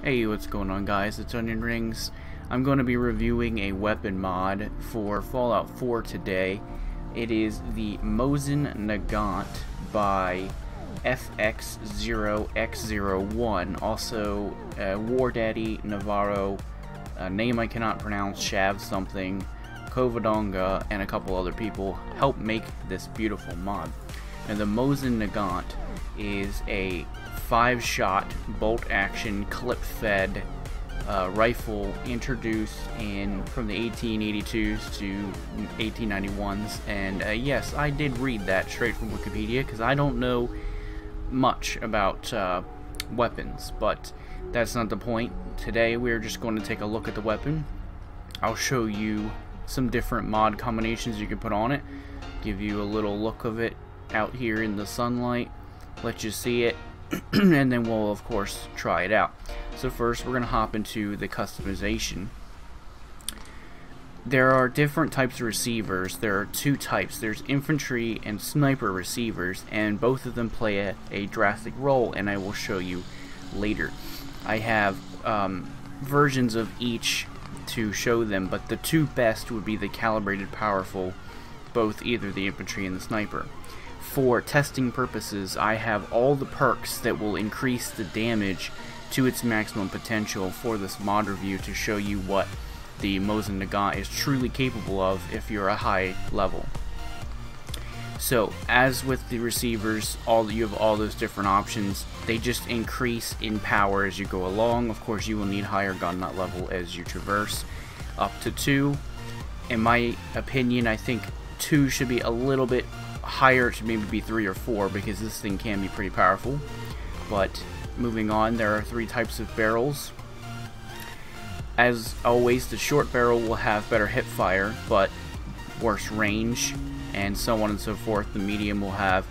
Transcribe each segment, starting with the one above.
Hey, what's going on, guys? It's Onion Rings. I'm going to be reviewing a weapon mod for Fallout 4 today. It is the Mosin Nagant by FX0X01, also War Daddy Navarro, a name I cannot pronounce, Shav something, Kovadonga, and a couple other people help make this beautiful mod. And the Mosin Nagant is a 5-shot bolt-action clip-fed rifle introduced from the 1882s to 1891s, and yes, I did read that straight from Wikipedia because I don't know much about weapons, but that's not the point. Today we're just going to take a look at the weapon. I'll show you some different mod combinations you can put on it, give you a little look of it out here in the sunlight, let you see it, and then we'll of course try it out. So first we're going to hop into the customization. There are different types of receivers. There are two types. There's infantry and sniper receivers, and both of them play a drastic role, and I will show you later. I have versions of each to show them, but the two best would be the calibrated powerful, both either the infantry and the sniper. For testing purposes, I have all the perks that will increase the damage to its maximum potential for this mod review to show you what the Mosin Nagant is truly capable of if you're a high level. So, as with the receivers, you have all those different options. They just increase in power as you go along. Of course, you will need higher gun nut level as you traverse. Up to 2. In my opinion, I think 2 should be a little bit higher. It should maybe be 3 or 4 because this thing can be pretty powerful. But moving on, there are 3 types of barrels. As always, the short barrel will have better hip fire but worse range, and so on and so forth. The medium will have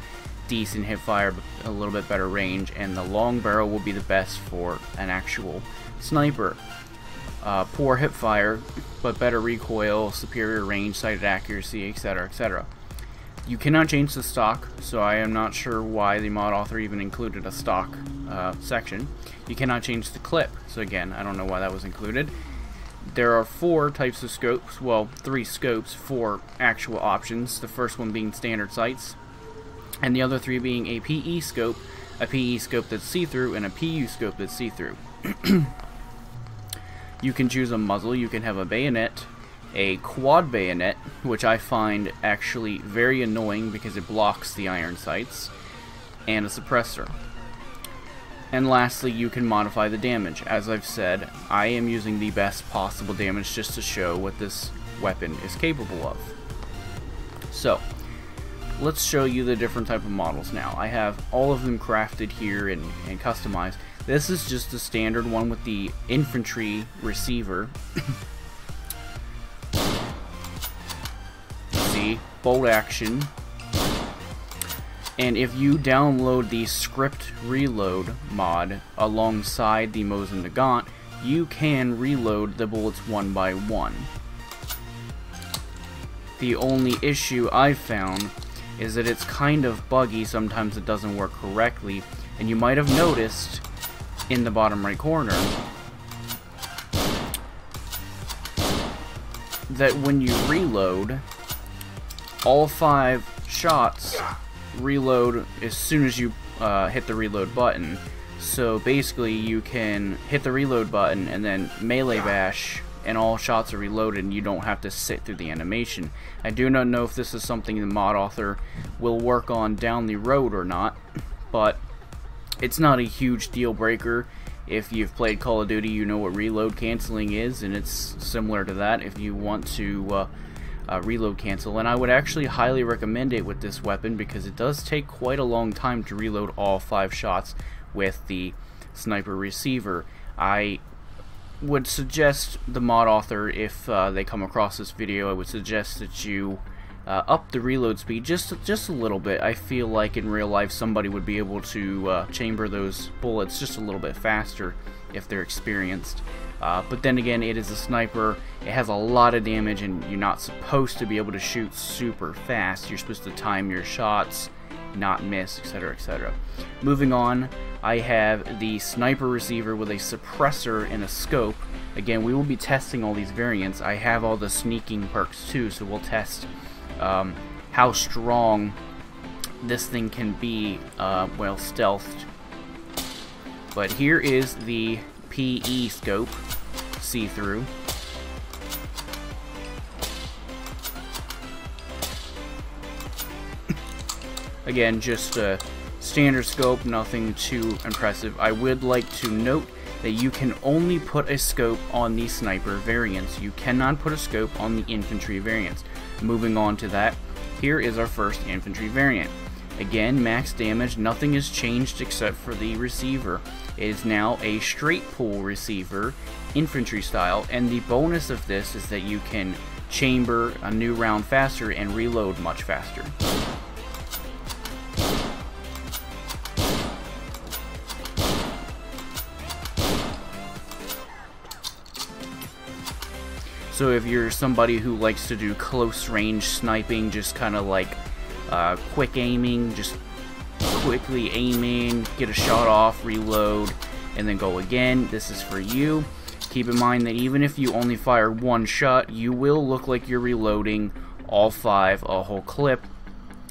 decent hip fire but a little bit better range, and the long barrel will be the best for an actual sniper. Poor hip fire but better recoil, superior range, sighted accuracy, etc., etc. You cannot change the stock, so I am not sure why the mod author even included a stock section. You cannot change the clip, so again, I don't know why that was included. There are 4 types of scopes, well, 3 scopes, 4 actual options. The first one being standard sights, and the other 3 being a PE scope that's see-through, and a PU scope that's see-through. You can choose a muzzle, you can have a bayonet, a quad bayonet, which I find actually very annoying because it blocks the iron sights, and a suppressor. And lastly, you can modify the damage. As I've said, I am using the best possible damage just to show what this weapon is capable of. So, let's show you the different type of models now. I have all of them crafted here and customized. This is just a standard one with the Infantry Receiver. Bolt action, and if you download the script reload mod alongside the Mosin Nagant, you can reload the bullets one by one. The only issue I've found is that it's kind of buggy. Sometimes it doesn't work correctly, and you might have noticed in the bottom right corner that when you reload, all 5 shots reload as soon as you hit the reload button. So basically you can hit the reload button and then melee bash and all shots are reloaded and you don't have to sit through the animation. I do not know if this is something the mod author will work on down the road or not, but it's not a huge deal breaker. If you've played Call of Duty, you know what reload canceling is, and it's similar to that if you want to reload cancel, and I would actually highly recommend it with this weapon because it does take quite a long time to reload all 5 shots with the sniper receiver. I would suggest the mod author, if they come across this video, I would suggest that you up the reload speed just a little bit. I feel like in real life somebody would be able to chamber those bullets just a little bit faster if they're experienced. But then again, it is a sniper, it has a lot of damage, and you're not supposed to be able to shoot super fast. You're supposed to time your shots, not miss, etc., etc. Moving on, I have the sniper receiver with a suppressor and a scope. Again, we will be testing all these variants. I have all the sneaking perks too, so we'll test how strong this thing can be well stealthed. But here is the PE scope, see-through. Again, just a standard scope, nothing too impressive. I would like to note that you can only put a scope on the sniper variants. You cannot put a scope on the infantry variants. Moving on to that, here is our first infantry variant. Again, max damage, nothing has changed except for the receiver. It is now a straight pull receiver, infantry style, and the bonus of this is that you can chamber a new round faster and reload much faster. So if you're somebody who likes to do close range sniping, just kind of like quick aiming, just quickly aiming, get a shot off, reload, and then go again, this is for you. Keep in mind that even if you only fire one shot, you will look like you're reloading all 5, a whole clip.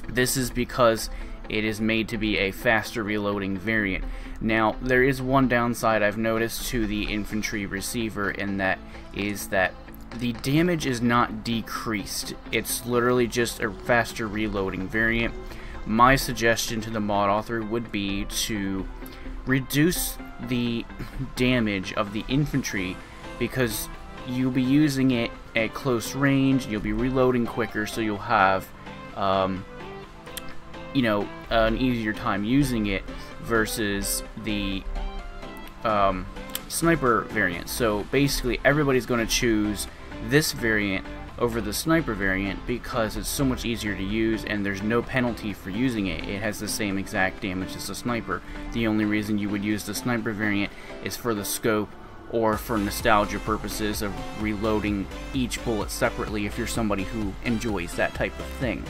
This is because it is made to be a faster reloading variant. Now, there is one downside I've noticed to the infantry receiver, and that is that the damage is not decreased. It's literally just a faster reloading variant. My suggestion to the mod author would be to reduce the damage of the infantry, because you'll be using it at close range, you'll be reloading quicker, so you'll have you know, an easier time using it versus the sniper variant. So basically everybody's going to choose this variant over the sniper variant because it's so much easier to use and there's no penalty for using it. It has the same exact damage as the sniper. The only reason you would use the sniper variant is for the scope or for nostalgia purposes of reloading each bullet separately if you're somebody who enjoys that type of thing.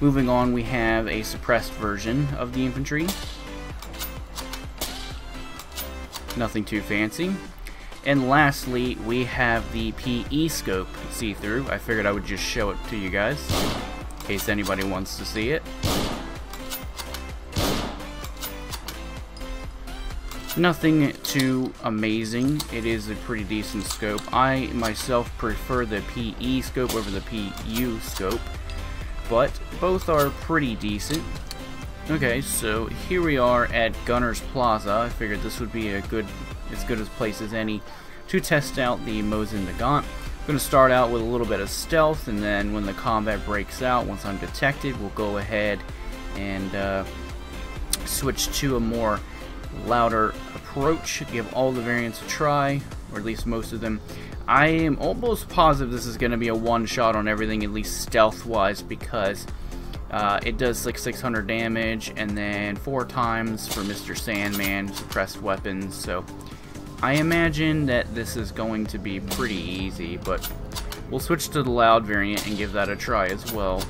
Moving on, we have a suppressed version of the infantry. Nothing too fancy. And lastly, we have the PE scope see-through. I figured I would just show it to you guys, in case anybody wants to see it. Nothing too amazing. It is a pretty decent scope. I myself prefer the PE scope over the PU scope, but both are pretty decent. Okay, so here we are at Gunner's Plaza. I figured this would be as good a place as any to test out the Mosin Nagant. I'm going to start out with a little bit of stealth, and then when the combat breaks out, once I'm detected, we'll go ahead and switch to a more louder approach, give all the variants a try, or at least most of them. I am almost positive this is going to be a one-shot on everything, at least stealth-wise, because it does like 600 damage, and then 4 times for Mr. Sandman, suppressed weapons, so I imagine that this is going to be pretty easy, but we'll switch to the loud variant and give that a try as well.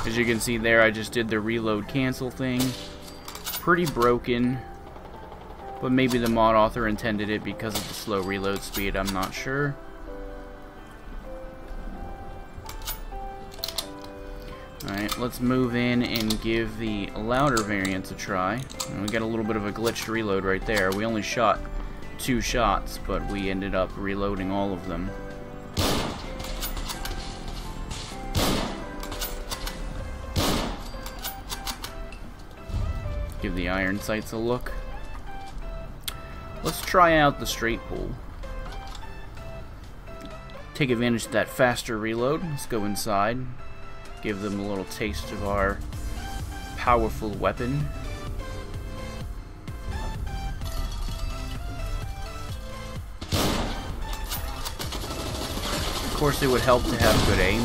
As you can see there, I just did the reload cancel thing. Pretty broken, but maybe the mod author intended it because of the slow reload speed, I'm not sure. Alright, let's move in and give the louder variants a try. And we got a little bit of a glitched reload right there. We only shot 2 shots, but we ended up reloading all of them. Give the iron sights a look. Let's try out the straight pull. Take advantage of that faster reload. Let's go inside. Give them a little taste of our powerful weapon. Of course, it would help to have good aim.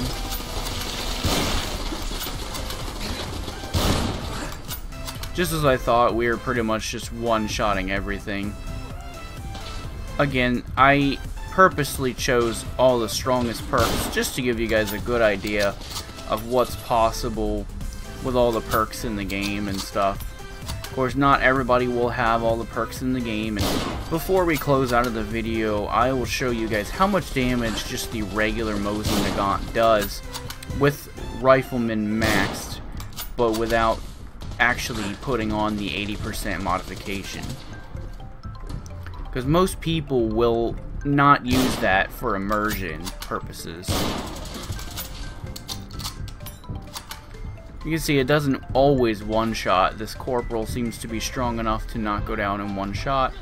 Just as I thought, we were pretty much just one-shotting everything. Again, I purposely chose all the strongest perks just to give you guys a good idea of what's possible with all the perks in the game and stuff. Of course, not everybody will have all the perks in the game, and before we close out of the video, I will show you guys how much damage just the regular Mosin Nagant does with Rifleman maxed, but without actually putting on the 80% modification. Because most people will not use that for immersion purposes. You can see it doesn't always one-shot. This Corporal seems to be strong enough to not go down in one shot.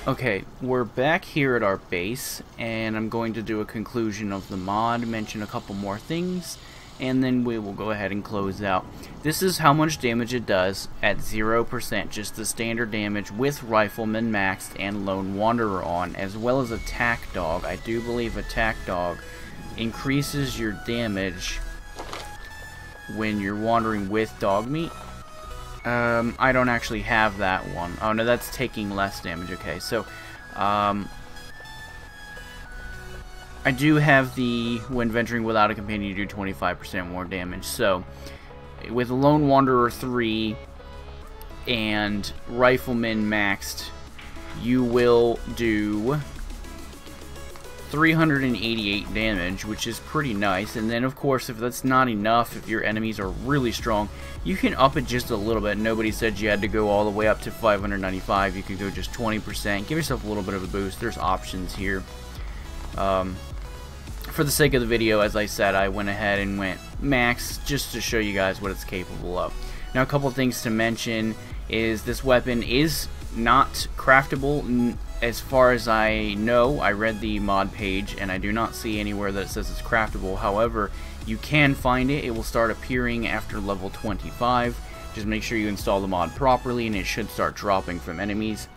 Okay, we're back here at our base, and I'm going to do a conclusion of the mod, mention a couple more things, and then we will go ahead and close out. This is how much damage it does at 0%, just the standard damage with Rifleman maxed and Lone Wanderer on, as well as Attack Dog. I do believe Attack Dog increases your damage when you're wandering with dog meat. I don't actually have that one. Oh no, that's taking less damage. Okay, so I do have the when venturing without a companion you do 25% more damage. So with Lone Wanderer 3 and Rifleman maxed, you will do 388 damage, which is pretty nice. And then of course, if that's not enough, if your enemies are really strong, you can up it just a little bit. Nobody said you had to go all the way up to 595. You could go just 20%. Give yourself a little bit of a boost. There's options here. For the sake of the video, as I said, I went ahead and went max just to show you guys what it's capable of. Now, a couple things to mention is this weapon is not craftable. As far as I know, I read the mod page and I do not see anywhere that it says it's craftable. However, you can find it. It will start appearing after level 25. Just make sure you install the mod properly and it should start dropping from enemies.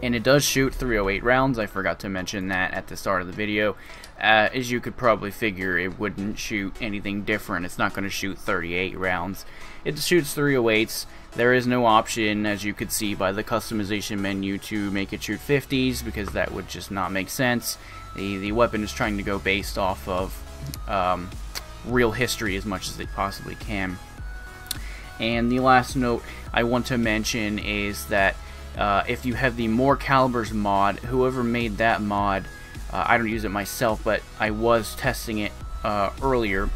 And it does shoot 308 rounds. I forgot to mention that at the start of the video. As you could probably figure, it wouldn't shoot anything different. It's not going to shoot 38 rounds. It shoots 308s. There is no option, as you could see by the customization menu, to make it shoot 50s, because that would just not make sense. The weapon is trying to go based off of real history as much as it possibly can. And the last note I want to mention is that if you have the More Calibers mod, whoever made that mod, I don't use it myself, but I was testing it earlier.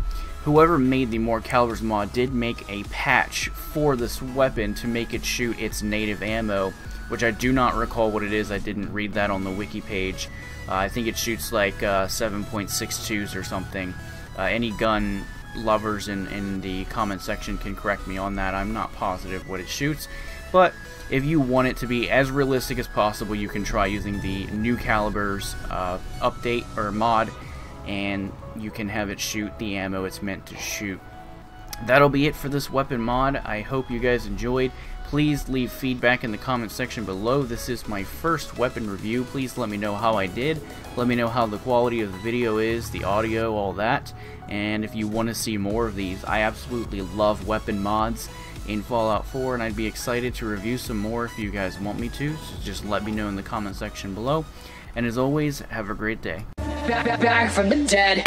Whoever made the More Calibers mod did make a patch for this weapon to make it shoot its native ammo, which I do not recall what it is. I didn't read that on the wiki page. I think it shoots like 7.62s or something. Any gun lovers in the comment section can correct me on that. I'm not positive what it shoots, but if you want it to be as realistic as possible, you can try using the New Calibers update or mod, and you can have it shoot the ammo it's meant to shoot. That'll be it for this weapon mod. I hope you guys enjoyed. Please leave feedback in the comment section below. This is my first weapon review. Please let me know how I did. Let me know how the quality of the video is, the audio, all that. And if you want to see more of these, I absolutely love weapon mods in Fallout 4, and I'd be excited to review some more if you guys want me to. So just let me know in the comment section below. And as always, have a great day. Back from the dead.